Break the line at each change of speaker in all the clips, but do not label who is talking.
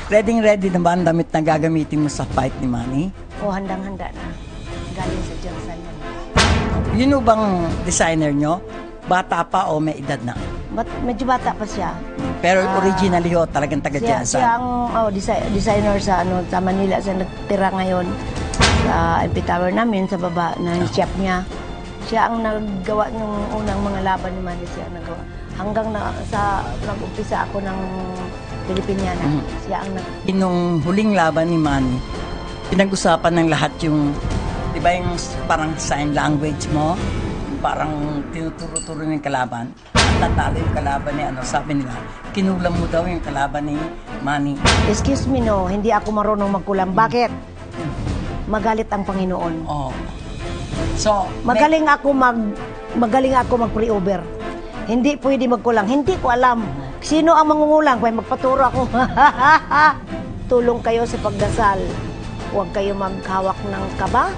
Ready na ba ang damit na gagamitin mo sa fight ni Manny?
O handang-handa na. Galing sa Johnson.
Yun o bang designer nyo? Bata pa o may edad na?
Medyo bata pa siya.
Pero originally ho, talagang taga
Siya
Jensen.
ang designer sa sa Manila. Siya nagtira ngayon sa MP Tower namin, sa baba ng chef niya. Siya ang naggawa ng unang mga laban ni Manny. Siya nagawa. Hanggang nag-umpisa ako ng Pilipiniana. Siya ang
Nung huling laban ni Manny, pinag-usapan ng lahat yung, di ba yung parang sign language mo? Parang tinuturo-turo ng kalaban. At natalo yung kalaban ni sabi nila, kinulam mo daw yung kalaban ni Manny.
Excuse me, no, hindi ako marunong magkulam. Bakit? Magalit ang Panginoon.
Oh. So,
Magaling ako mag-pre-over. Hindi pwede magkulang. Hindi ko alam. Sino ang mangungulang? Kaya magpaturo ako. Tulong kayo sa pagdasal. Huwag kayo maghawak ng kaba.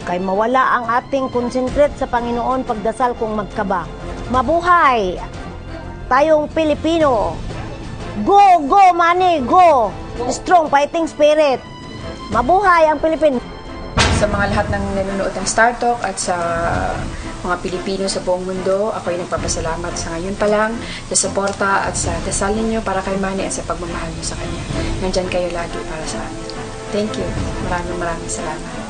Kaya mawala ang ating concentrate sa Panginoon pagdasal kung magkaba. Mabuhay! Tayong Pilipino! Go! Go, Manny! Go! Strong fighting spirit! Mabuhay ang Pilipino!
Sa mga lahat ng nanonood ng Star Talk at sa mga Pilipino sa buong mundo, ako ay nagpapasalamat sa ngayon pa lang sa suporta at sa dasal ninyo para kay Manny at sa pagmamahal nyo sa kanya. Nandyan kayo lagi para sa amin. Thank you. Maraming salamat.